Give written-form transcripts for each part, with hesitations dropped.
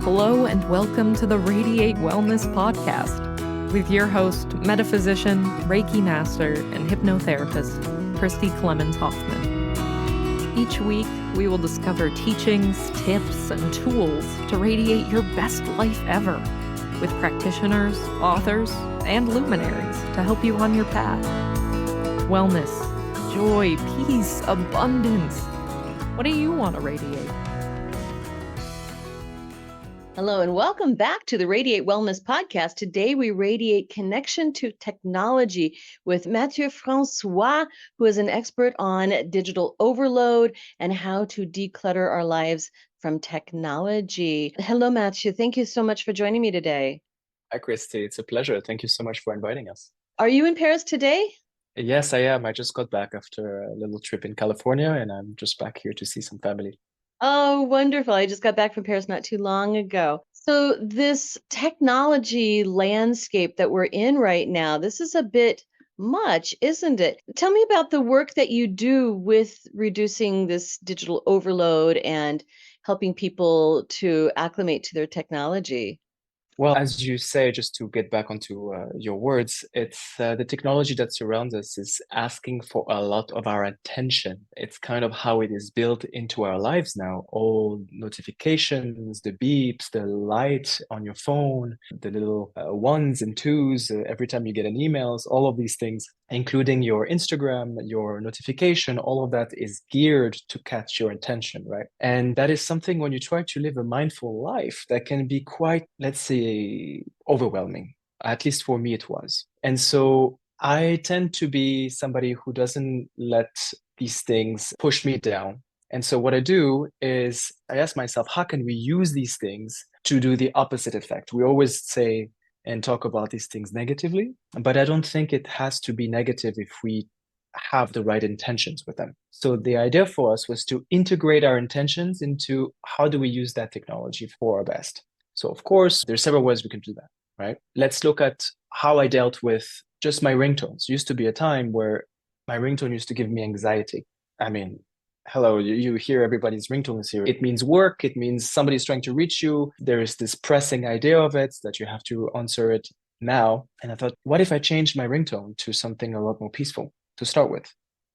Hello and welcome to the Radiate Wellness Podcast with your host, metaphysician, Reiki master, and hypnotherapist, Christy Clemens Hoffman. Each week, we will discover teachings, tips, and tools to radiate your best life ever with practitioners, authors, and luminaries to help you on your path. Wellness, joy, peace, abundance. What do you want to radiate? Hello and welcome back to the Radiate Wellness Podcast. Today we radiate connection to technology with Mathieu-François, who is an expert on digital overload and how to declutter our lives from technology. Hello, Mathieu. Thank you so much for joining me today. Hi, Christy. It's a pleasure. Thank you so much for inviting us. Are you in Paris today? Yes, I am. I just got back after a little trip in California, and I'm just back here to see some family. Oh, wonderful. I just got back from Paris not too long ago. So this technology landscape that we're in right now, this is a bit much, isn't it? Tell me about the work that you do with reducing this digital overload and helping people to acclimate to their technology. Well, as you say, just to get back onto your words, it's the technology that surrounds us is asking for a lot of our attention. It's kind of how it is built into our lives now. All notifications, the beeps, the light on your phone, the little ones and twos, every time you get an emails, all of these things, including your Instagram, your notification, all of that is geared to catch your attention, right? And that is something when you try to live a mindful life that can be quite, let's say, overwhelming. At least for me, it was. And so I tend to be somebody who doesn't let these things push me down. And so what I do is I ask myself, how can we use these things to do the opposite effect? We always say and talk about these things negatively, but I don't think it has to be negative if we have the right intentions with them. So the idea for us was to integrate our intentions into how do we use that technology for our best. So of course, there's several ways we can do that, right? Let's look at how I dealt with just my ringtones. Used to be a time where my ringtone used to give me anxiety. I mean, hello, you hear everybody's ringtones here. It means work. It means somebody's trying to reach you. There is this pressing idea of it that you have to answer it now. And I thought, what if I changed my ringtone to something a lot more peaceful to start with?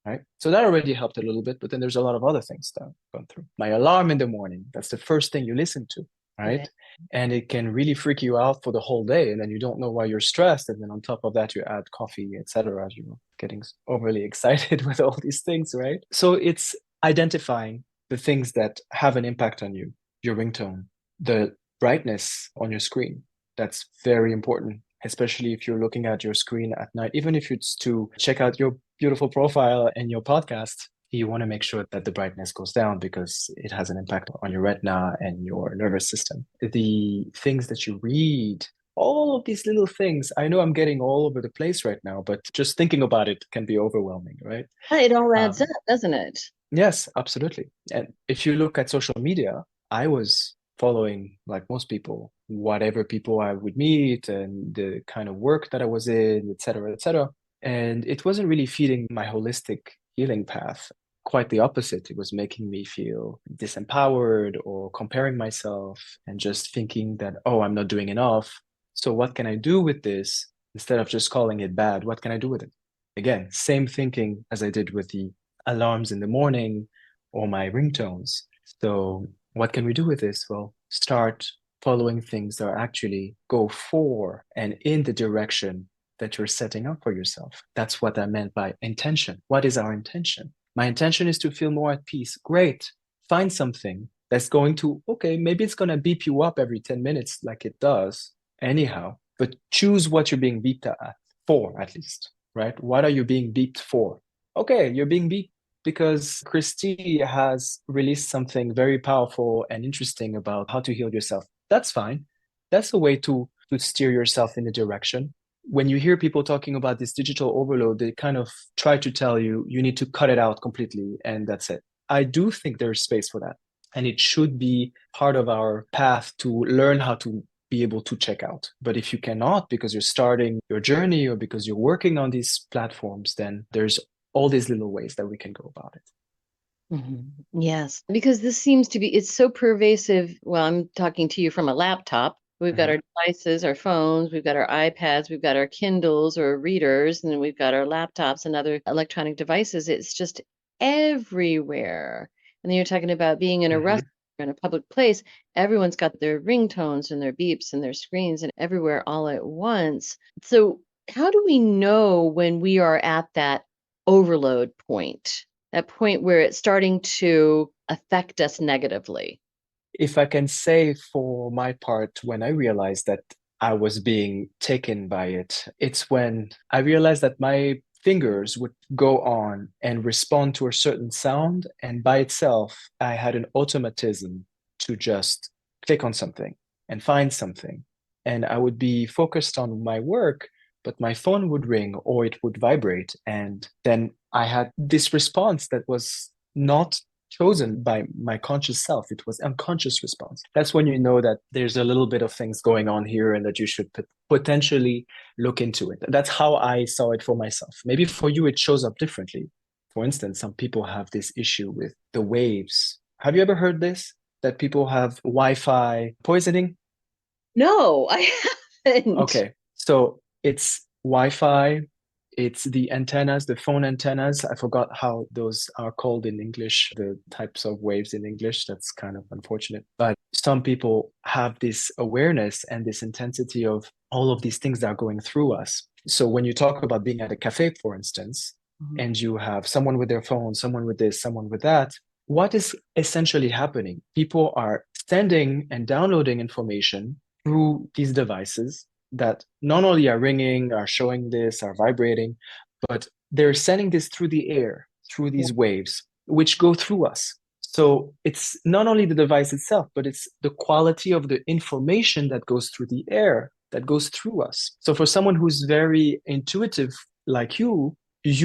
Right. So that already helped a little bit, but then there's a lot of other things that I've gone through. My alarm in the morning, that's the first thing you listen to. Right. And it can really freak you out for the whole day. And then you don't know why you're stressed. And then on top of that, you add coffee, etc. You're getting overly excited with all these things, right? So it's identifying the things that have an impact on you, your ringtone, the brightness on your screen. That's very important, especially if you're looking at your screen at night, even if it's to check out your beautiful profile and your podcast. You want to make sure that the brightness goes down because it has an impact on your retina and your nervous system. The things that you read, all of these little things, I know I'm getting all over the place right now, but just thinking about it can be overwhelming, right? It all adds up, doesn't it? Yes, absolutely. And if you look at social media, I was following, like most people, whatever people I would meet and the kind of work that I was in, et cetera, et cetera. And it wasn't really feeding my holistic healing path. Quite the opposite. It was making me feel disempowered or comparing myself and just thinking that, oh, I'm not doing enough. So what can I do with this? Instead of just calling it bad, what can I do with it? Again, same thinking as I did with the alarms in the morning or my ringtones. So what can we do with this? Well, start following things that actually go for and in the direction that you're setting up for yourself. That's what I meant by intention. What is our intention? My intention is to feel more at peace. Great. Find something that's going to, okay, maybe it's going to beep you up every 10 minutes like it does anyhow, but choose what you're being beeped at for at least, right? What are you being beeped for? Okay, you're being beeped because Christy has released something very powerful and interesting about how to heal yourself. That's fine. That's a way to steer yourself in a direction. When you hear people talking about this digital overload, they kind of try to tell you, you need to cut it out completely and that's it. I do think there's space for that. And it should be part of our path to learn how to be able to check out. But if you cannot, because you're starting your journey or because you're working on these platforms, then there's all these little ways that we can go about it. Yes, because this seems to be, it's so pervasive. Well, I'm talking to you from a laptop. We've got Hmm. our devices, our phones, we've got our iPads, we've got our Kindles or readers, and then we've got our laptops and other electronic devices. It's just everywhere. And then you're talking about being in a Hmm. restaurant, in a public place. Everyone's got their ringtones and their beeps and their screens and everywhere all at once. So, how do we know when we are at that overload point? That point where it's starting to affect us negatively. If I can say for my part, when I realized that I was being taken by it, it's when I realized that my fingers would go on and respond to a certain sound. And by itself, I had an automatism to just click on something and find something. And I would be focused on my work, but my phone would ring or it would vibrate. And then I had this response that was not chosen by my conscious self. It was unconscious response. That's when you know that there's a little bit of things going on here and that you should potentially look into it. That's how I saw it for myself. Maybe for you, it shows up differently. For instance, some people have this issue with the waves. Have you ever heard this? That people have Wi-Fi poisoning? No, I haven't. Okay. So it's Wi-Fi, it's the antennas, the phone antennas. I forgot how those are called in English, the types of waves in English. That's kind of unfortunate. But some people have this awareness and this intensity of all of these things that are going through us. So when you talk about being at a cafe, for instance, Mhm. and you have someone with their phone, someone with this, someone with that, what is essentially happening? People are sending and downloading information through these devices that not only are ringing, are showing this, are vibrating, but they're sending this through the air, through Yeah. these waves, which go through us. So it's not only the device itself, but it's the quality of the information that goes through the air, that goes through us. So for someone who's very intuitive like you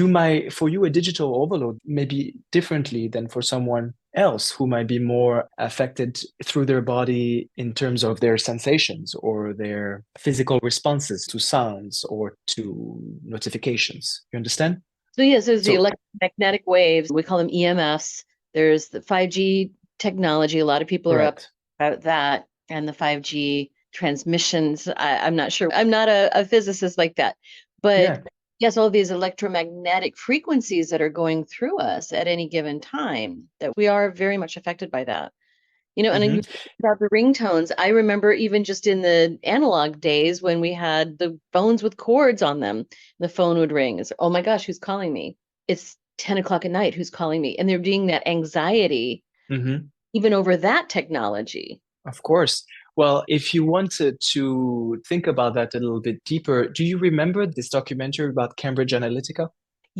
might, for you, a digital overload may be differently than for someone else who might be more affected through their body in terms of their sensations or their physical responses to sounds or to notifications. You understand? So yes, there's the So, electromagnetic waves. We call them EMFs. There's the 5G technology. A lot of people are up correct. about that and the 5G transmissions. I'm not sure. I'm not a physicist like that. But Yeah. yes, all these electromagnetic frequencies that are going through us at any given time, that we are very much affected by that. And Hmm. you about the ringtones. I remember even just in the analog days when we had the phones with cords on them, the phone would ring. It's, oh my gosh, who's calling me? It's 10 o'clock at night. Who's calling me? And there being that anxiety, Hmm. even over that technology. Of course. Well, if you wanted to think about that a little bit deeper, do you remember this documentary about Cambridge Analytica?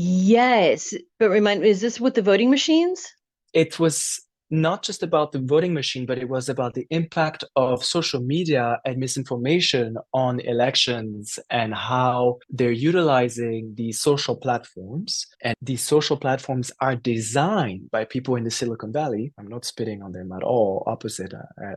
Yes. But remind me, is this with the voting machines? It was not just about the voting machine, but it was about the impact of social media and misinformation on elections and how they're utilizing these social platforms. And these social platforms are designed by people in the Silicon Valley. I'm not spitting on them at all, opposite.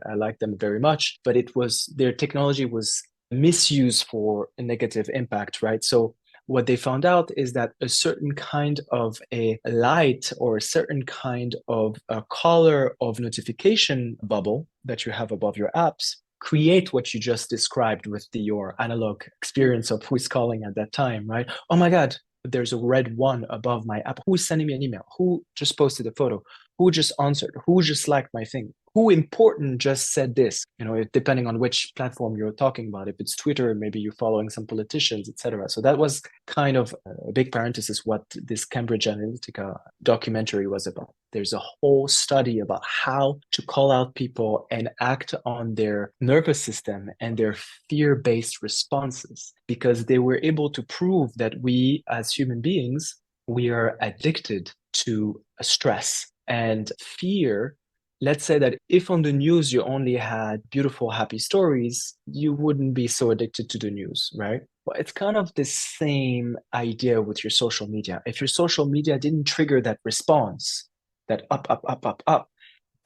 I like them very much, but it was their technology was misused for a negative impact, right? So what they found out is that a certain kind of a light or a certain kind of a color of notification bubble that you have above your apps create what you just described with your analog experience of who's calling at that time, right? Oh my God, there's a red one above my app. Who's sending me an email? Who just posted a photo? Who just answered? Who just liked my thing? Who important just said this? Depending on which platform you're talking about. If it's Twitter, maybe you're following some politicians, etc. So that was kind of a big parenthesis what this Cambridge Analytica documentary was about. There's a whole study about how to call out people and act on their nervous system and their fear-based responses because they were able to prove that we as human beings, we are addicted to stress and fear. Let's say that if on the news you only had beautiful, happy stories, you wouldn't be so addicted to the news, right? But it's kind of the same idea with your social media. If your social media didn't trigger that response, that up, up, up, up, up,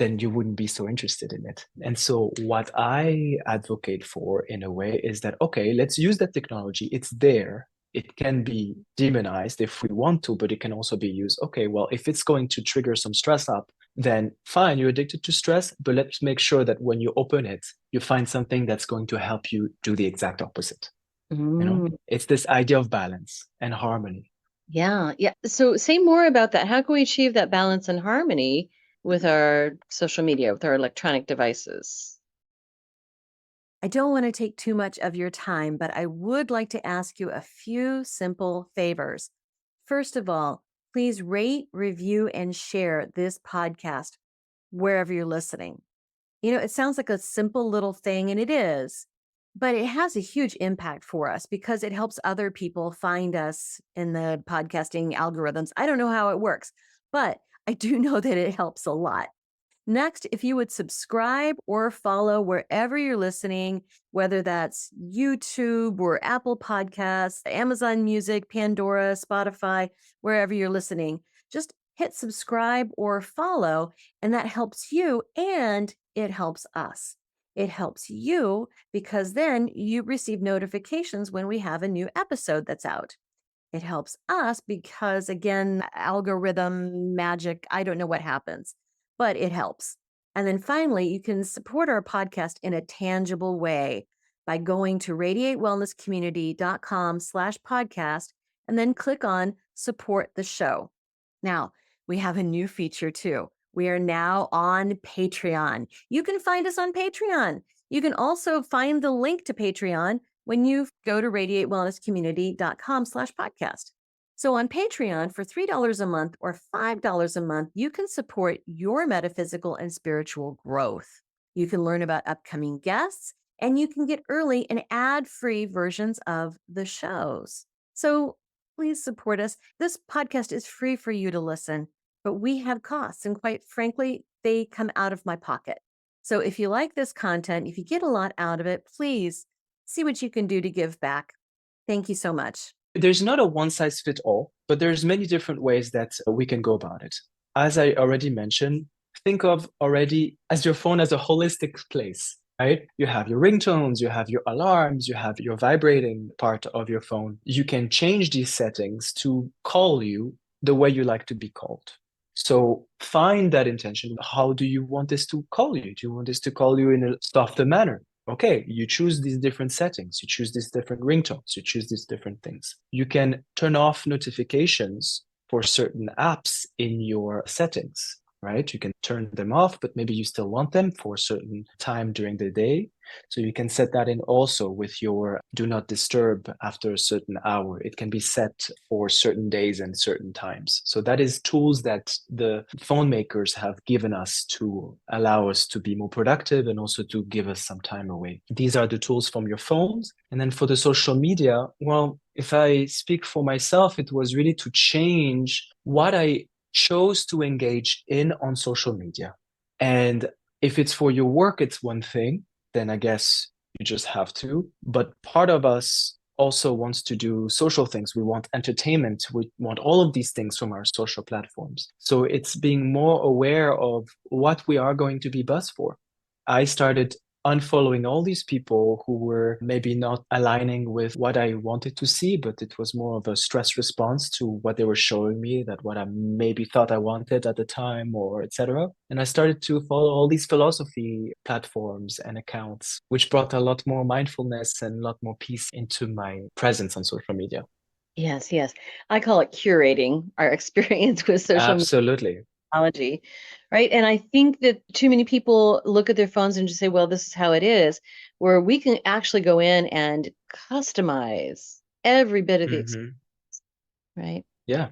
then you wouldn't be so interested in it. And so, what I advocate for in a way is that, okay, let's use that technology. It's there. it can be demonized if we want to, but it can also be used. Okay, well, if it's going to trigger some stress up, then fine, you're addicted to stress, but let's make sure that when you open it, you find something that's going to help you do the exact opposite. It's this idea of balance and harmony. Yeah. So say more about that. How can we achieve that balance and harmony with our social media, with our electronic devices? I don't want to take too much of your time, but I would like to ask you a few simple favors. First of all, please rate, review, and share this podcast wherever you're listening. It sounds like a simple little thing, and it is, but it has a huge impact for us because it helps other people find us in the podcasting algorithms. I don't know how it works, but I do know that it helps a lot. Next, if you would subscribe or follow wherever you're listening, whether that's YouTube or Apple Podcasts, Amazon Music, Pandora, Spotify, wherever you're listening, just hit subscribe or follow, and that helps you and it helps us. It helps you because then you receive notifications when we have a new episode that's out. It helps us because, again, algorithm magic, I don't know what happens, but it helps. And then finally, you can support our podcast in a tangible way by going to radiatewellnesscommunity.com/podcast and then click on support the show. Now, we have a new feature too. We are now on Patreon. You can find us on Patreon. You can also find the link to Patreon when you go to radiatewellnesscommunity.com/podcast. So on Patreon, for $3 a month or $5 a month, you can support your metaphysical and spiritual growth. You can learn about upcoming guests, and you can get early and ad-free versions of the shows. So please support us. This podcast is free for you to listen, but we have costs, and quite frankly, they come out of my pocket. So if you like this content, if you get a lot out of it, please see what you can do to give back. Thank you so much. There's not a one size fits all, but there's many different ways that we can go about it. As I already mentioned, think of already as your phone as a holistic place, right? You have your ringtones, you have your alarms, you have your vibrating part of your phone. You can change these settings to call you the way you like to be called. So find that intention. How do you want this to call you? Do you want this to call you in a softer manner? Okay, you choose these different settings, you choose these different ringtones, you choose these different things. You can turn off notifications for certain apps in your settings, right? You can turn them off, but maybe you still want them for a certain time during the day. So you can set that in also with your do not disturb after a certain hour. It can be set for certain days and certain times. So that is tools that the phone makers have given us to allow us to be more productive and also to give us some time away. These are the tools from your phones. And then for the social media, well, if I speak for myself, it was really to change what I chose to engage in on social media. And if it's for your work, it's one thing, then I guess you just have to. But part of us also wants to do social things. We want entertainment. We want all of these things from our social platforms. So it's being more aware of what we are going to be buzzed for. I started unfollowing all these people who were maybe not aligning with what I wanted to see, but it was more of a stress response to what they were showing me, that what I maybe thought I wanted at the time, or etc. And I started to follow all these philosophy platforms and accounts, which brought a lot more mindfulness and a lot more peace into my presence on social media. Yes. I call it curating our experience with social Absolutely. technology, right? And I think that too many people look at their phones and just say, well, this is how it is, where we can actually go in and customize every bit of the experience, right? Yeah.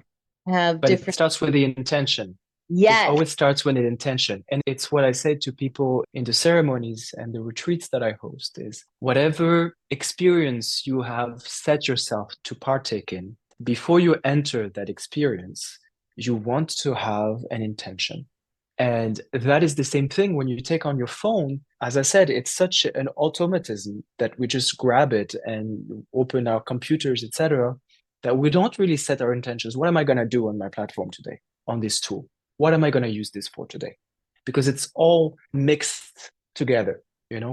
Have But different. it starts with the intention. Yes. It always starts with an intention. And it's what I say to people in the ceremonies and the retreats that I host is whatever experience you have set yourself to partake in, before you enter that experience, you want to have an intention. And that is the same thing when you take on your phone. As I said, it's such an automatism that we just grab it and open our computers, etc., that we don't really set our intentions. What am I going to do on my platform today, on this tool? What am I going to use this for today? Because it's all mixed together.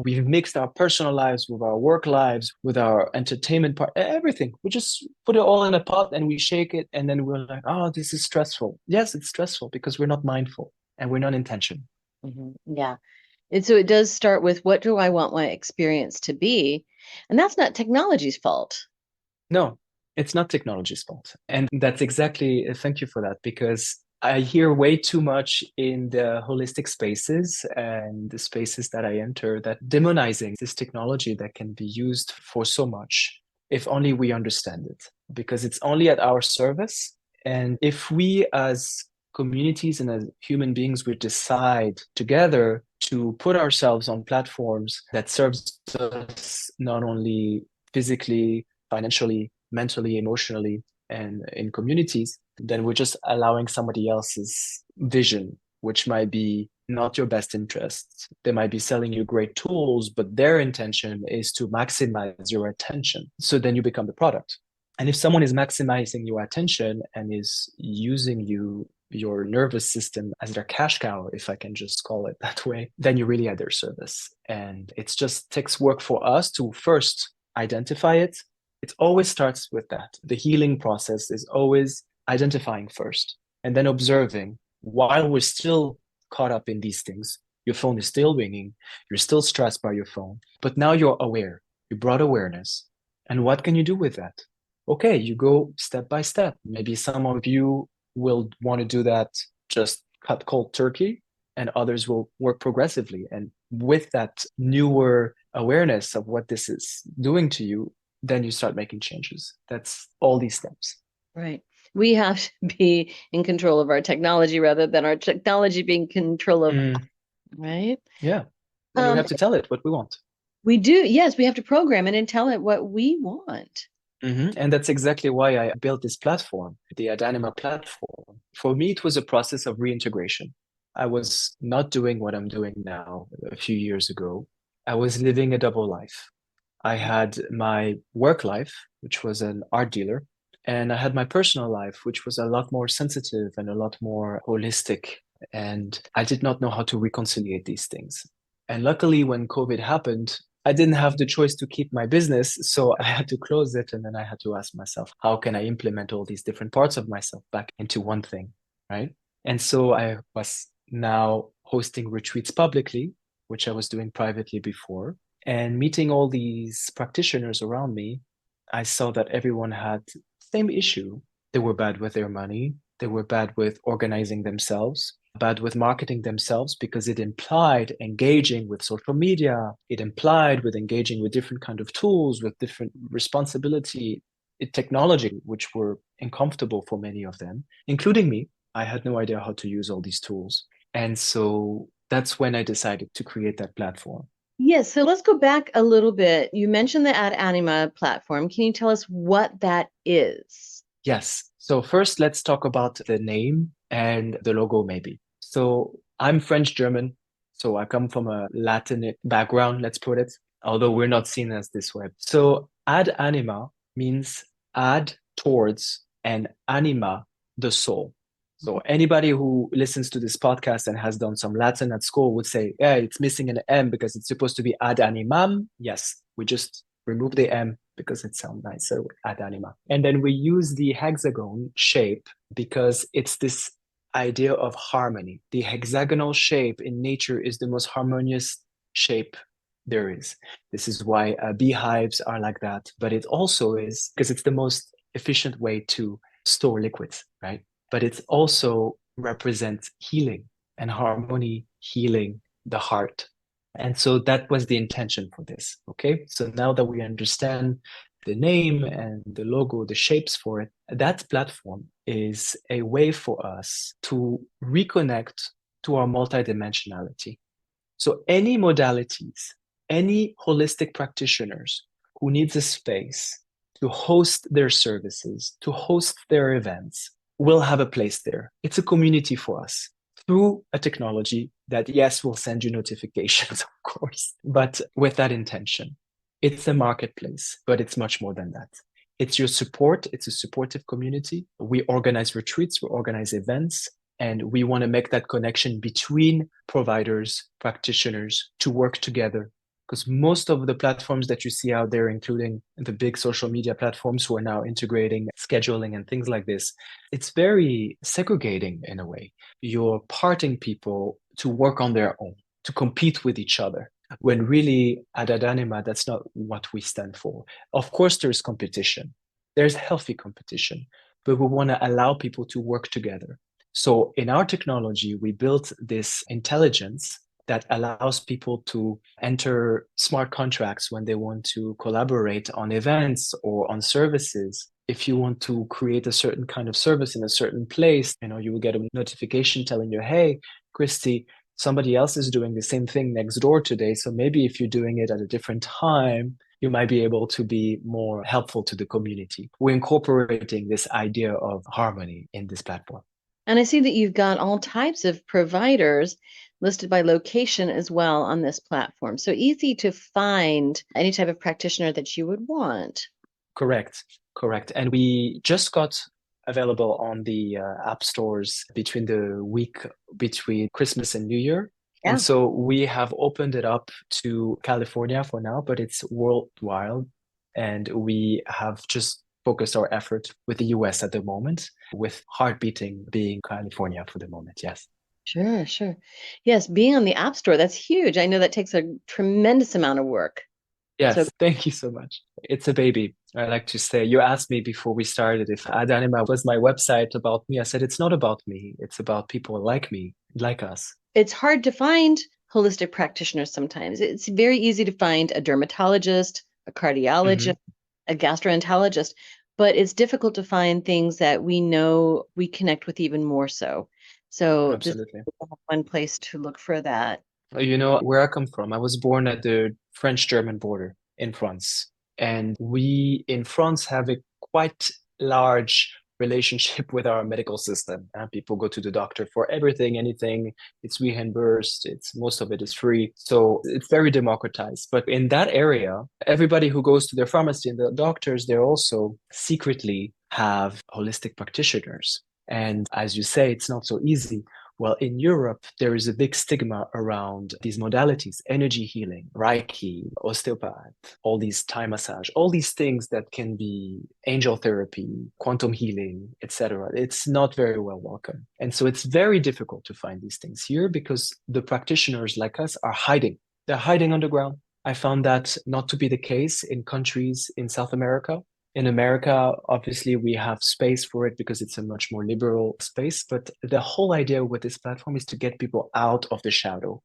We've mixed our personal lives with our work lives, with our entertainment part, everything. We just put it all in a pot and we shake it. And then we're like, oh, this is stressful. Yes, it's stressful because we're not mindful and we're not intentional. Yeah. And so it does start with, what do I want my experience to be? And that's not technology's fault. No, it's not technology's fault. And that's exactly, thank you for that, because I hear way too much in the holistic spaces and the spaces that I enter that demonizing this technology that can be used for so much, if only we understand it, because it's only at our service. And if we as communities and as human beings, we decide together to put ourselves on platforms that serves us not only physically, financially, mentally, emotionally, and in communities, then we're just allowing somebody else's vision, which might be not your best interests. They might be selling you great tools, but their intention is to maximize your attention. So then you become the product. And if someone is maximizing your attention and is using your nervous system as their cash cow, if I can just call it that way, then you're really at their service. And it just takes work for us to first identify it. It always starts with that. The healing process is always identifying first and then observing while we're still caught up in these things. Your phone is still ringing. You're still stressed by your phone, but now you're aware. You brought awareness. And what can you do with that? Okay, you go step by step. Maybe some of you will want to do that just cut cold turkey, and others will work progressively. And with that newer awareness of what this is doing to you, then you start making changes. That's all these steps. Right. We have to be in control of our technology rather than our technology being in control of us, right? Yeah. And we have to tell it what we want. We do. Yes, we have to program it and tell it what we want. And that's exactly why I built this platform, the Anima platform. For me, it was a process of reintegration. I was not doing what I'm doing now a few years ago. I was living a double life. I had my work life, which was an art dealer, and I had my personal life, which was a lot more sensitive and a lot more holistic. And I did not know how to reconcile these things. And luckily, when COVID happened, I didn't have the choice to keep my business. So I had to close it. And then I had to ask myself, how can I implement all these different parts of myself back into one thing? Right. And so I was now hosting retreats publicly, which I was doing privately before. And meeting all these practitioners around me, I saw that everyone had the same issue. They were bad with their money. They were bad with organizing themselves, bad with marketing themselves, because it implied engaging with social media. It implied with engaging with different kind of tools, with different responsibility, technology, which were uncomfortable for many of them, including me. I had no idea how to use all these tools. And so that's when I decided to create that platform. Yes. So let's go back a little bit. You mentioned the Anima platform. Can you tell us what that is? Yes. So first, let's talk about the name and the logo, maybe. So I'm French German. So I come from a Latin background, let's put it, although we're not seen as this way. So ad anima means add towards, and anima, the soul. So anybody who listens to this podcast and has done some Latin at school would say, yeah, it's missing an M because it's supposed to be ad animam. Yes, we just remove the M because it sounds nicer, ad anima. And then we use the hexagon shape because it's this idea of harmony. The hexagonal shape in nature is the most harmonious shape there is. This is why beehives are like that. But it also is because it's the most efficient way to store liquids, right? But it also represents healing and harmony, healing the heart. And so that was the intention for this. Okay. So now that we understand the name and the logo, the shapes for it, that platform is a way for us to reconnect to our multidimensionality. So any modalities, any holistic practitioners who needs a space to host their services, to host their events, will have a place there. It's a community for us through a technology that, yes, will send you notifications, of course, but with that intention. It's a marketplace, but it's much more than that. It's your support. It's a supportive community. We organize retreats, we organize events, and we want to make that connection between providers, practitioners to work together because most of the platforms that you see out there, including the big social media platforms who are now integrating scheduling and things like this, it's very segregating in a way. You're parting people to work on their own, to compete with each other, when really at Anima, that's not what we stand for. Of course, there's competition. There's healthy competition, but we want to allow people to work together. So in our technology, we built this intelligence that allows people to enter smart contracts when they want to collaborate on events or on services. If you want to create a certain kind of service in a certain place, you will get a notification telling you, hey, Christy, somebody else is doing the same thing next door today. So maybe if you're doing it at a different time, you might be able to be more helpful to the community. We're incorporating this idea of harmony in this platform. And I see that you've got all types of providers listed by location as well on this platform. So easy to find any type of practitioner that you would want. Correct. And we just got available on the app stores between the week between Christmas and New Year. Yeah. And so we have opened it up to California for now, but it's worldwide. And we have just focused our effort with the US at the moment, with heartbeating being California for the moment. Yes. Sure. Yes, being on the App Store, that's huge. I know that takes a tremendous amount of work. Yes, So thank you so much. It's a baby. I like to say, you asked me before we started if Anima was my website about me. I said, it's not about me. It's about people like me, like us. it's hard to find holistic practitioners sometimes. It's very easy to find a dermatologist, a cardiologist, a gastroenterologist, but it's difficult to find things that we know we connect with even more so. So this is Absolutely. one place to look for that. You know where I come from. I was born at the French-German border in France. And we in France have a quite large relationship with our medical system. People go to the doctor for everything, anything. It's reimbursed. Most of it is free. So it's very democratized. But in that area, everybody who goes to their pharmacy and the doctors, they also secretly have holistic practitioners. And as you say, it's not so easy. Well, in Europe, there is a big stigma around these modalities, energy healing, Reiki, osteopath, all these Thai massage, all these things that can be angel therapy, quantum healing, etc. It's not very well welcome. And so it's very difficult to find these things here because the practitioners like us are hiding. They're hiding underground. I found that not to be the case in countries in South America. In America, obviously, we have space for it because it's a much more liberal space. But the whole idea with this platform is to get people out of the shadow,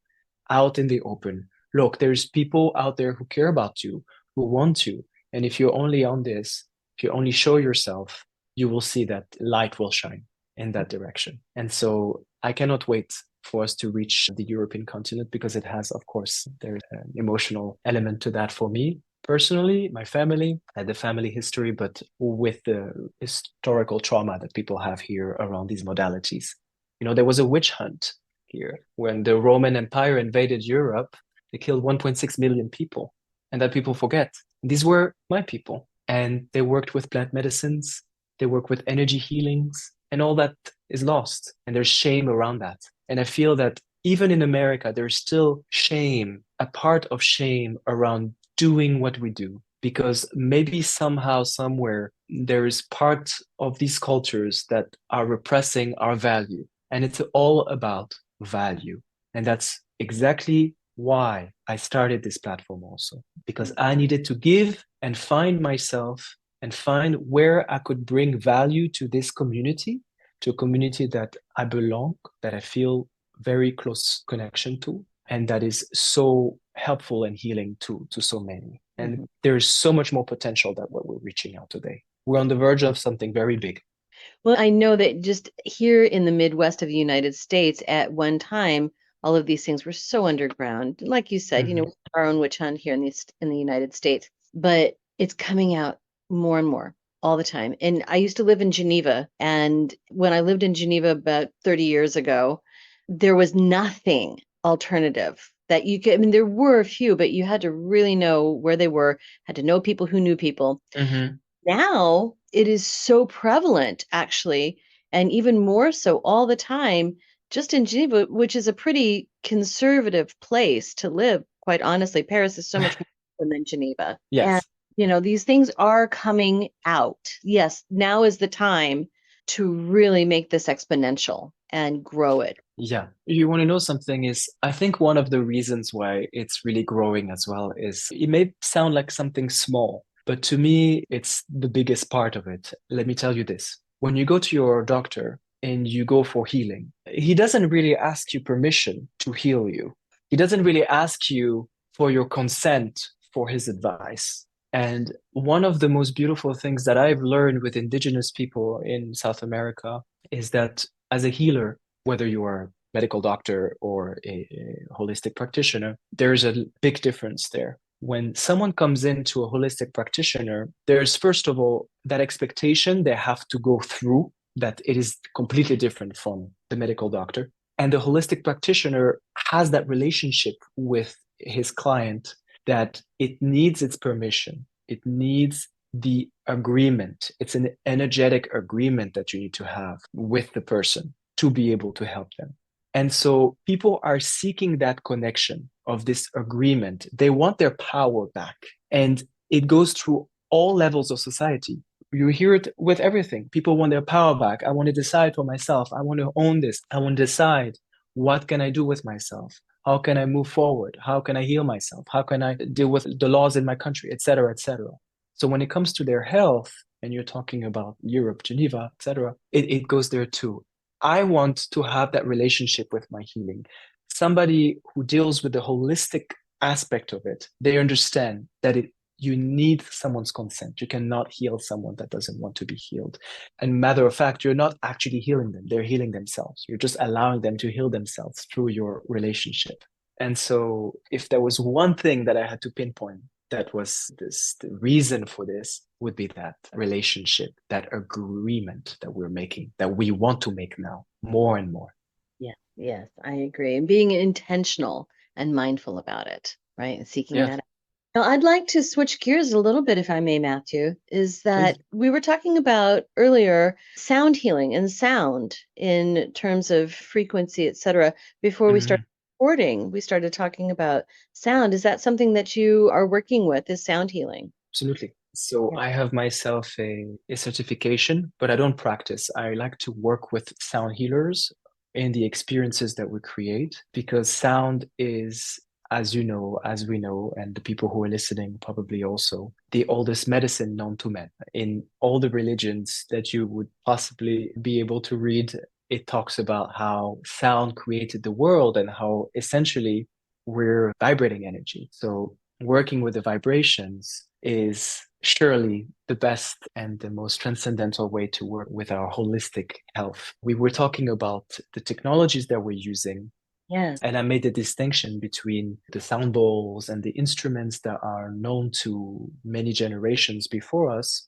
out in the open. Look, there's people out there who care about you, who want you. And if you're only on this, if you only show yourself, you will see that light will shine in that direction. And so I cannot wait for us to reach the European continent because it has, of course, there's an emotional element to that for me. Personally, my family, the family history, but with the historical trauma that people have here around these modalities. There was a witch hunt here when the Roman Empire invaded Europe. They killed 1.6 million people, and that people forget. These were my people, and they worked with plant medicines. They work with energy healings, and all that is lost. And there's shame around that. And I feel that even in America, there's still shame, a part of shame around doing what we do, because maybe somehow, somewhere, there is part of these cultures that are repressing our value. And it's all about value. And that's exactly why I started this platform also, because I needed to give and find myself and find where I could bring value to this community, to a community that I belong, that I feel very close connection to, and that is so helpful and healing to so many. And there's so much more potential than what we're reaching out today. We're on the verge of something very big. Well, I know that just here in the Midwest of the United States, at one time, all of these things were so underground. Like you said, our own witch hunt here in the United States, but it's coming out more and more all the time. And I used to live in Geneva. And when I lived in Geneva about 30 years ago, there was nothing alternative that you could, there were a few, but you had to really know where they were, had to know people who knew people. Now it is so prevalent, actually, and even more so all the time, just in Geneva, which is a pretty conservative place to live. quite honestly. Paris is so much more than Geneva. And, Yes. these things are coming out. Yes, now is the time to really make this exponential and grow it. Yeah. You want to know something is, I think one of the reasons why it's really growing as well is it may sound like something small, but to me, it's the biggest part of it. Let me tell you this. When you go to your doctor and you go for healing, he doesn't really ask you permission to heal you. He doesn't really ask you for your consent for his advice. And one of the most beautiful things that I've learned with indigenous people in South America is that as a healer, whether you are a medical doctor or a holistic practitioner, there's a big difference there. When someone comes into a holistic practitioner, there's first of all that expectation they have to go through, that it is completely different from the medical doctor. And the holistic practitioner has that relationship with his client that it needs its permission. It needs the agreement. It's an energetic agreement that you need to have with the person to be able to help them. And so people are seeking that connection of this agreement. They want their power back. And it goes through all levels of society. You hear it with everything. People want their power back. I want to decide for myself. I want to own this. I want to decide, what can I do with myself? How can I move forward? How can I heal myself? How can I deal with the laws in my country, et cetera, et cetera? So when it comes to their health, and you're talking about Europe, Geneva, et cetera, it goes there too. I want to have that relationship with my healing. Somebody who deals with the holistic aspect of it, they understand that you need someone's consent. You cannot heal someone that doesn't want to be healed. And matter of fact, you're not actually healing them. They're healing themselves. You're just allowing them to heal themselves through your relationship. And so if there was one thing that I had to pinpoint that was the reason for this, would be that relationship, that agreement that we're making, that we want to make now more and more. Yes, I agree. And being intentional and mindful about it, right? And seeking that out. Now, I'd like to switch gears a little bit, if I may, Mathieu, is that we were talking about earlier sound healing and sound in terms of frequency, et cetera. Before we started recording, we started talking about sound. Is that something that you are working with, is sound healing? Absolutely. So I have myself a certification, but I don't practice. I like to work with sound healers in the experiences that we create, because sound is, as you know, as we know, and the people who are listening probably also, the oldest medicine known to men. In all the religions that you would possibly be able to read, it talks about how sound created the world and how essentially we're vibrating energy. So working with the vibrations is surely the best and the most transcendental way to work with our holistic health. We were talking about the technologies that we're using. Yes. And I made the distinction between the sound bowls and the instruments that are known to many generations before us.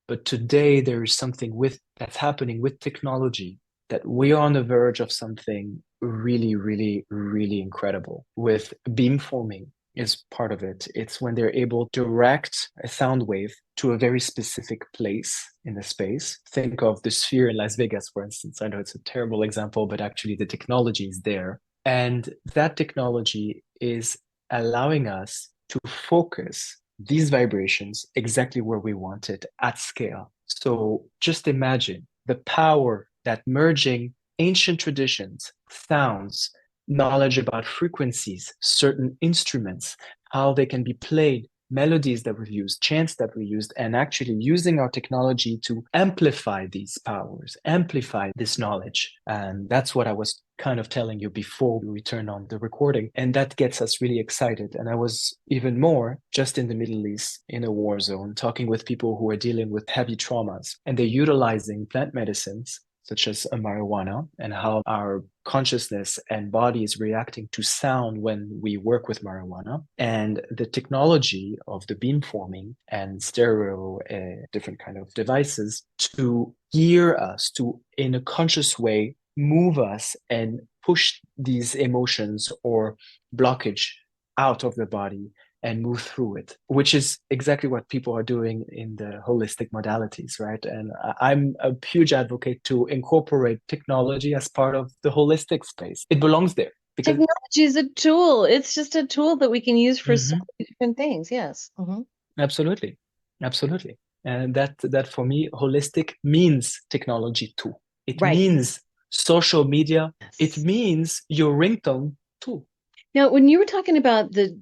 But today there is something that's happening with technology, that we are on the verge of something really, really, really incredible with beamforming. Is part of it. It's when they're able to direct a sound wave to a very specific place in the space. Think of the sphere in Las Vegas, for instance. I know it's a terrible example, but actually the technology is there. And that technology is allowing us to focus these vibrations exactly where we want it at scale. So just imagine the power that merging ancient traditions, sounds, knowledge about frequencies, certain instruments, how they can be played, melodies that we've used, chants that we used, and actually using our technology to amplify these powers, amplify this knowledge. And that's what I was kind of telling you before we turned on the recording. And that gets us really excited. And I was even more just in the Middle East in a war zone, talking with people who are dealing with heavy traumas, and they're utilizing plant medicines such as marijuana, and how our consciousness and body is reacting to sound when we work with marijuana, and the technology of the beamforming and stereo, different kind of devices to gear us to, in a conscious way, move us and push these emotions or blockage out of the body and move through it, which is exactly what people are doing in the holistic modalities, right? And I'm a huge advocate to incorporate technology as part of the holistic space. It belongs there. Because Technology is a tool. It's just a tool that we can use for so Mhm. many different things. Yes. Absolutely. Absolutely. And that for me, holistic means technology too. It Right. means social media. It Yes. means your ringtone too. Now, when you were talking about the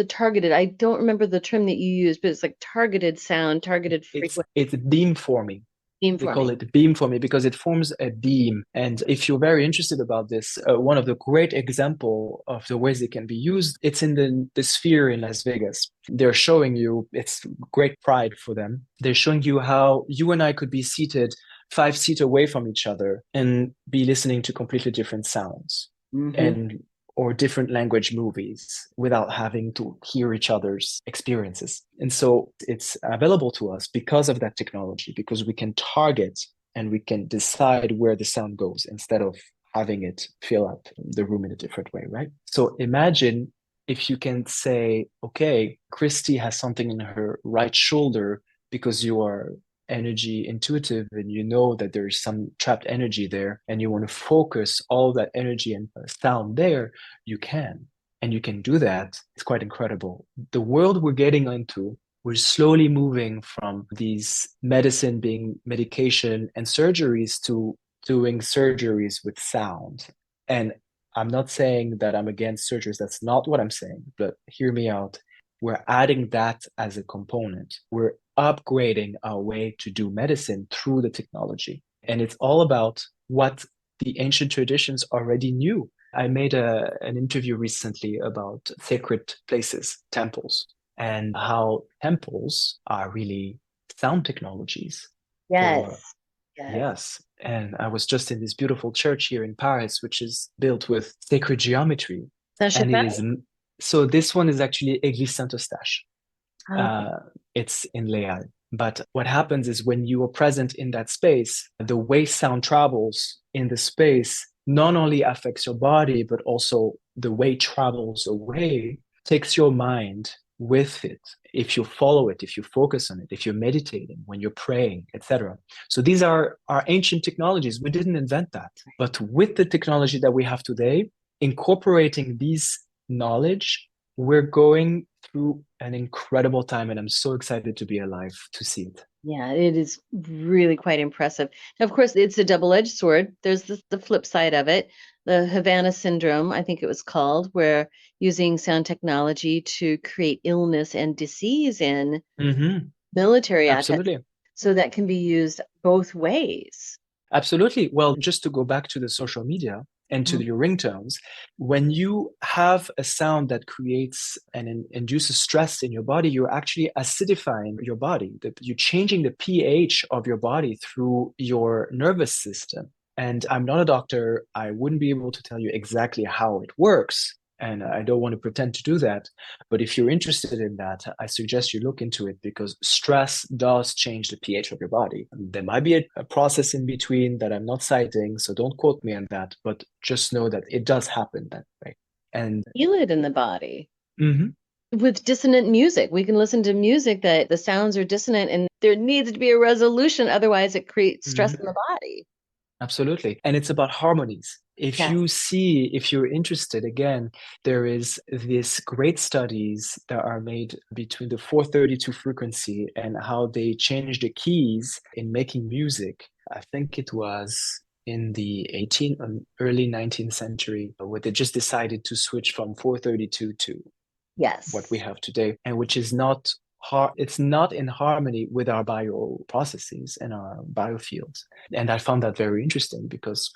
targeted, I don't remember the term that you used, but it's like targeted sound, targeted frequency It's beamforming. They call beamforming. it beamforming because it forms a beam. And if you're very interested about this, one of the great example of the ways it can be used, it's in the sphere in Las Vegas. They're showing you, it's great pride for them. They're showing you how you and I could be seated 5 feet away from each other and be listening to completely different sounds. Hmm. And or different language movies without having to hear each other's experiences. And so it's available to us because of that technology, because we can target and we can decide where the sound goes instead of having it fill up the room in a different way, right? So imagine if you can say, okay, Christy has something in her right shoulder because you are energy intuitive and you know that there is some trapped energy there and you want to focus all that energy and sound there, you can. And you can do that. It's quite incredible. The world we're getting into, we're slowly moving from these medicine being medication and surgeries to doing surgeries with sound. And I'm not saying that I'm against surgeries. That's not what I'm saying, but hear me out. We're adding that as a component. We're upgrading our way to do medicine through the technology. And it's all about what the ancient traditions already knew. I made an interview recently about sacred places, temples, and how temples are really sound technologies for, Yes. Yes. yes. And I was just in this beautiful church here in Paris, which is built with sacred geometry. And it is, Saint-Gervais? so this one is actually Église Saint-Eustache. Okay. Uh, it's in Leal. But what happens is when you are present in that space, the way sound travels in the space not only affects your body, but also the way it travels away takes your mind with it. If you follow it, if you focus on it, if you're meditating, when you're praying, etc. So these are our ancient technologies. We didn't invent that. But with the technology that we have today, incorporating these knowledge, we're going through an incredible time, and I'm so excited to be alive to see it. Yeah, it is really quite impressive. Now, of course, it's a double-edged sword. There's the flip side of it, the Havana syndrome, I think it was called, where using sound technology to create illness and disease in Hmm. military assets. Absolutely. So that can be used both ways. Absolutely. Well, just to go back to the social media and to Mhm. your ringtones, when you have a sound that creates and induces stress in your body, you're actually acidifying your body. You're changing the pH of your body through your nervous system. And I'm not a doctor. I wouldn't be able to tell you exactly how it works. And I don't want to pretend to do that. But if you're interested in that, I suggest you look into it because stress does change the pH of your body. There might be a process in between that I'm not citing, so don't quote me on that, but just know that it does happen that way. And Feel it in the body. mhm, With dissonant music, we can listen to music that the sounds are dissonant and there needs to be a resolution. Otherwise, it creates stress in mhm. the body. Absolutely. And it's about harmonies. Yeah. If you're interested, again, there is this great studies that are made between the 432 frequency and how they change the keys in making music. I think it was in the 18th and early 19th century where they just decided to switch from 432 to what we Yes. have today, and which is not it's not in harmony with our bioprocesses and our biofields. And I found that very interesting because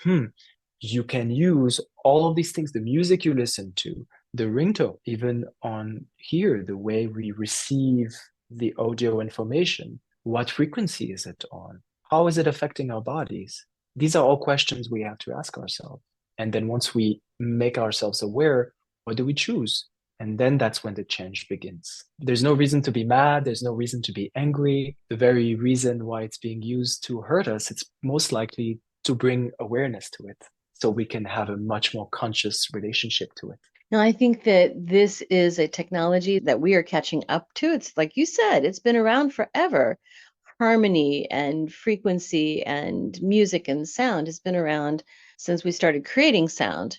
you can use all of these things, the music you listen to, the ringtone, even on here, the way we receive the audio information. What frequency is it on? How is it affecting our bodies? These are all questions we have to ask ourselves. And then once we make ourselves aware, what do we choose? And then that's when the change begins. There's no reason to be mad. There's no reason to be angry. The very reason why it's being used to hurt us, it's most likely to bring awareness to it so we can have a much more conscious relationship to it. Now, I think that this is a technology that we are catching up to. It's like you said, it's been around forever. Harmony and frequency and music and sound has been around since we started creating sound.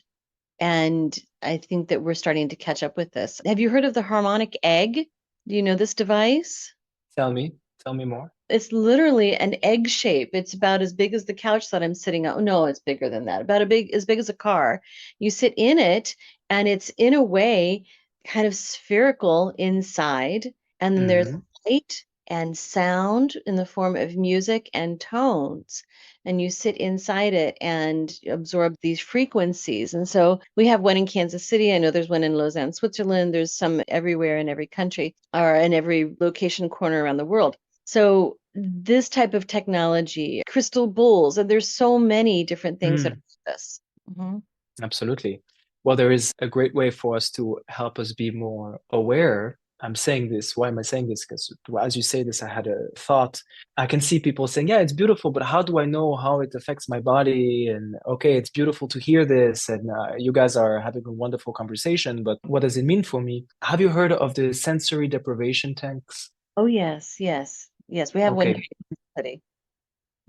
And I think that we're starting to catch up with this. Have you heard of the harmonic egg? Do you know this device? Tell me more. It's literally an egg shape. It's about as big as the couch that I'm sitting on. No, it's bigger than that. About as big as a car. You sit in it, and it's in a way kind of spherical inside. And then there's Hmm. light and sound in the form of music and tones. And you sit inside it and absorb these frequencies. And so we have one in Kansas City. I know there's one in Lausanne, Switzerland. There's some everywhere in every country or in every location corner around the world. So this type of technology, crystal bowls, and there's so many different things that are this. Mhm. Absolutely. Well, there is a great way for us to help us be more aware. I'm saying this. Why am I saying this? Because as you say this, I had a thought. I can see people saying, yeah, it's beautiful, but how do I know how it affects my body? And okay, it's beautiful to hear this. And you guys are having a wonderful conversation, but what does it mean for me? Have you heard of the sensory deprivation tanks? Oh, yes, yes, yes. We have one here Okay, in the city.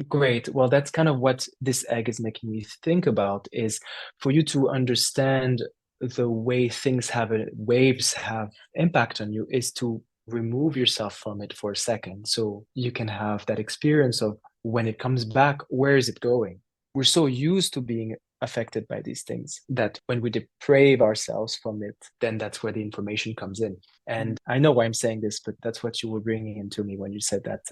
great. Well, that's kind of what this egg is making me think about is for you to understand the way things waves have impact on you is to remove yourself from it for a second so you can have that experience of when it comes back, where is it going? We're so used to being affected by these things that when we deprave ourselves from it, then that's where the information comes in. And I know why I'm saying this, but that's what you were bringing into me when you said that,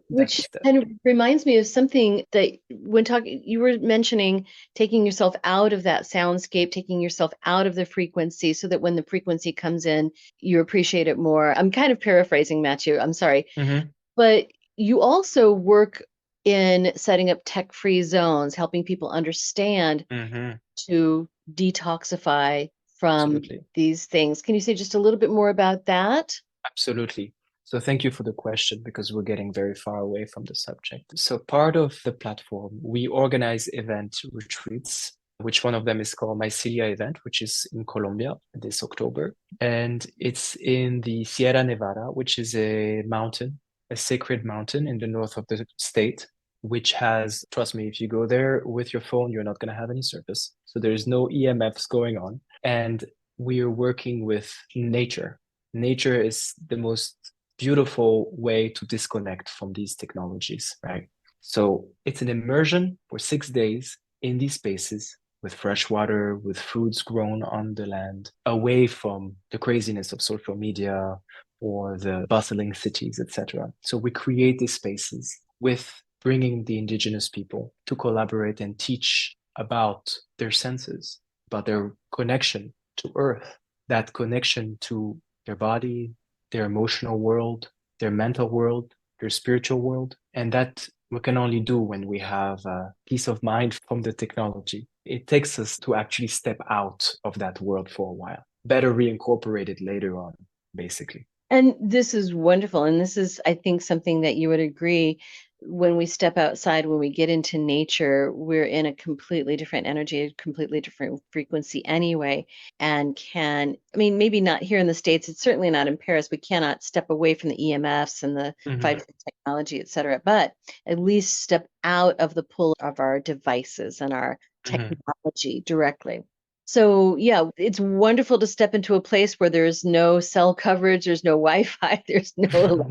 Which that's the kind of reminds me of something that when talking, you were mentioning taking yourself out of that soundscape, taking yourself out of the frequency so that when the frequency comes in, you appreciate it more. I'm kind of paraphrasing, Matthew. I'm sorry. Mhm. But you also work in setting up tech-free zones, helping people understand Mm-hmm. to detoxify from Absolutely. these things. Can you say just a little bit more about that? Absolutely. So thank you for the question because we're getting very far away from the subject. So part of the platform, we organize event retreats, which one of them is called My Cilia event, which is in Colombia this October. And it's in the Sierra Nevada, which is a mountain, a sacred mountain in the north of the state, which has, trust me, if you go there with your phone, you're not going to have any service. So there's no EMFs going on. And we are working with nature. Nature is the most beautiful way to disconnect from these technologies, right? So it's an immersion for 6 days in these spaces with fresh water, with foods grown on the land, away from the craziness of social media or the bustling cities, etc. So we create these spaces with bringing the indigenous people to collaborate and teach about their senses, about their connection to earth, that connection to their body, their emotional world, their mental world, their spiritual world. And that we can only do when we have peace of mind from the technology. It takes us to actually step out of that world for a while, better reincorporate it later on, basically. And this is wonderful. And this is, I think, something that you would agree when we step outside, when we get into nature, we're in a completely different energy, a completely different frequency anyway. And I mean, maybe not here in the States, it's certainly not in Paris. We cannot step away from the EMFs and the Mm-hmm. 5G technology, et cetera, but at least step out of the pull of our devices and our Mm-hmm. technology directly. So yeah, it's wonderful to step into a place where there's no cell coverage, there's no Wi-Fi, there's no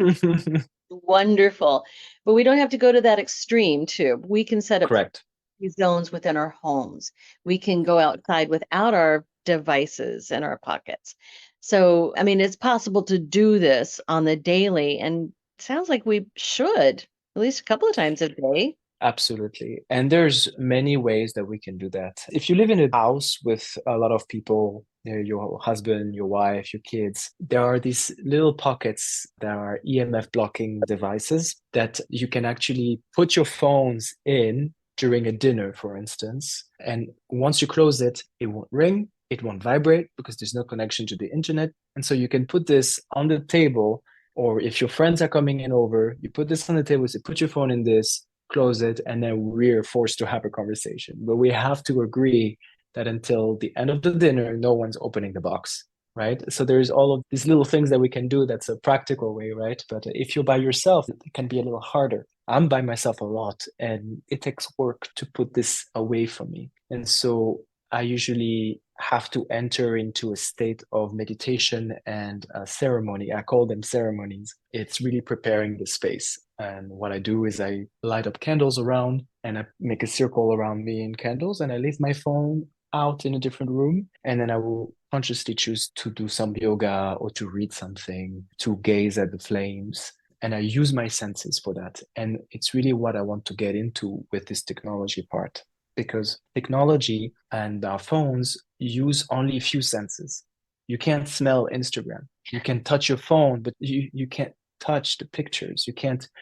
wonderful. But we don't have to go to that extreme too. We can set up Correct. these zones within our homes. We can go outside without our devices in our pockets. So, I mean, it's possible to do this on the daily, and it sounds like we should at least a couple of times a day. Absolutely. And there's many ways that we can do that. If you live in a house with a lot of people, your husband, your wife, your kids, there are these little pockets that are EMF blocking devices that you can actually put your phones in during a dinner, for instance. And once you close it, it won't ring, it won't vibrate because there's no connection to the internet. And so you can put this on the table, or if your friends are coming in over, you put this on the table, say, put your phone in this, close it, and then we're forced to have a conversation. But we have to agree that until the end of the dinner, no one's opening the box, right? So there's all of these little things that we can do. That's a practical way, right? But if you're by yourself, it can be a little harder. I'm by myself a lot, and it takes work to put this away from me. And so I usually have to enter into a state of meditation and a ceremony. I call them ceremonies. It's really preparing the space. And what I do is I light up candles around and I make a circle around me in candles and I leave my phone out in a different room. And then I will consciously choose to do some yoga or to read something, to gaze at the flames. And I use my senses for that. And it's really what I want to get into with this technology part, because technology and our phones use only a few senses. You can't smell Instagram. You can touch your phone, but you can't touch the pictures. You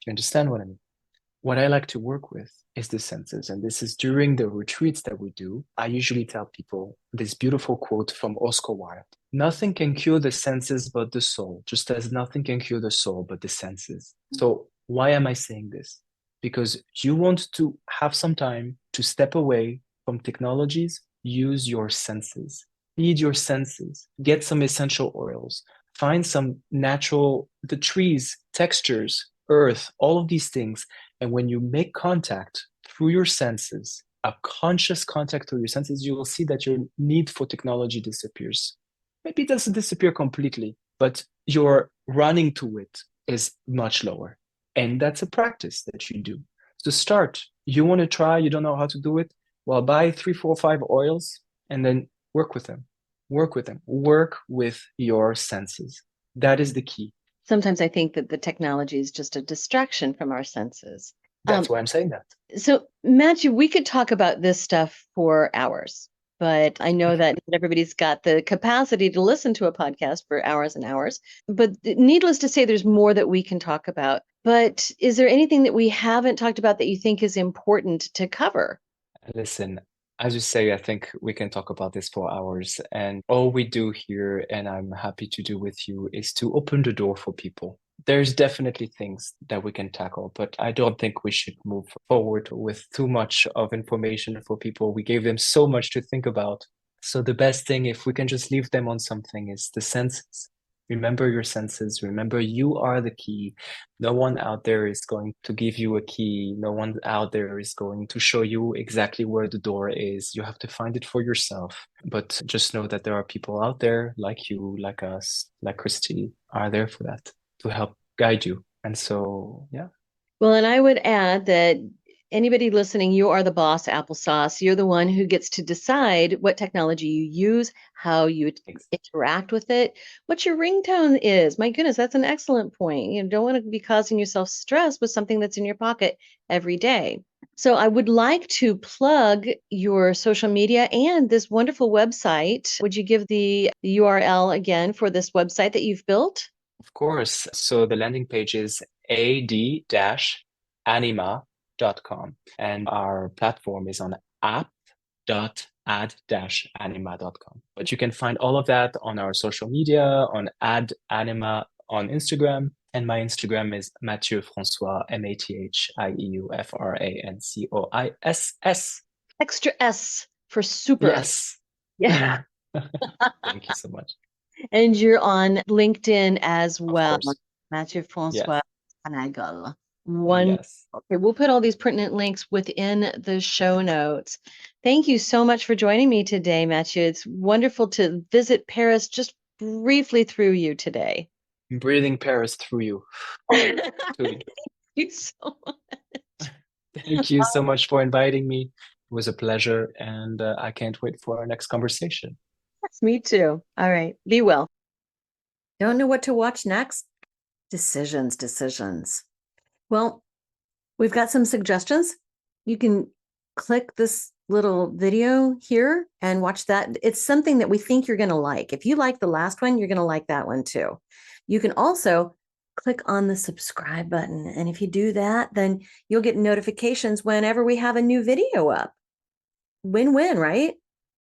understand what I mean? What I like to work with is the senses. And this is during the retreats that we do. I usually tell people this beautiful quote from Oscar Wilde. Nothing can cure the senses but the soul, just as nothing can cure the soul but the senses. So why am I saying this? Because you want to have some time to step away from technologies, use your senses, feed your senses, get some essential oils, find some natural, the trees, textures, earth, all of these things. And when you make contact through your senses, a conscious contact through your senses, you will see that your need for technology disappears. Maybe it doesn't disappear completely, but your running to it is much lower. And that's a practice that you do. To start, you want to try, you don't know how to do it? Well, buy 3, 4, 5 oils and then work with them. Work with them. Work with your senses. That is the key. Sometimes I think that the technology is just a distraction from our senses. That's why I'm saying that. So, Mathieu, we could talk about this stuff for hours, but I know that not everybody's got the capacity to listen to a podcast for hours and hours. But needless to say, there's more that we can talk about. But is there anything that we haven't talked about that you think is important to cover? Listen, as you say, I think we can talk about this for hours. And all we do here, and I'm happy to do with you, is to open the door for people. There's definitely things that we can tackle, but I don't think we should move forward with too much of information for people. We gave them so much to think about. So the best thing, if we can just leave them on something, is the senses. Remember your senses. Remember, you are the key. No one out there is going to give you a key. No one out there is going to show you exactly where the door is. You have to find it for yourself. But just know that there are people out there like you, like us, like Christy, are there for that, to help guide you. And so, yeah. Well, and I would add that anybody listening, you are the boss, applesauce. You're the one who gets to decide what technology you use, how you interact with it, what your ringtone is. My goodness, that's an excellent point. You don't want to be causing yourself stress with something that's in your pocket every day. So I would like to plug your social media and this wonderful website. Would you give the URL again for this website that you've built? Of course. So the landing page is ad-anima.com. And our platform is on app.ad-anima.com. But you can find all of that on our social media, on ad-anima on Instagram. And my Instagram is Mathieu-François, Mathieu-Francois. Extra S for super. Yes. Yeah. Thank you so much. And you're on LinkedIn as well, Of course. Mathieu-François Panagal. Yes. Okay, we'll put all these pertinent links within the show notes. Thank you so much for joining me today, Mathieu. It's wonderful to visit Paris just briefly through you today. I'm breathing Paris through you. Thank you so much. Thank you so much for inviting me. It was a pleasure, and I can't wait for our next conversation. Yes, me too. All right. Be well. Don't know what to watch next? Decisions. Well, we've got some suggestions. You can click this little video here and watch that. It's something that we think you're going to like. If you like the last one, you're going to like that one too. You can also click on the subscribe button. And if you do that, then you'll get notifications whenever we have a new video up. Win-win, right?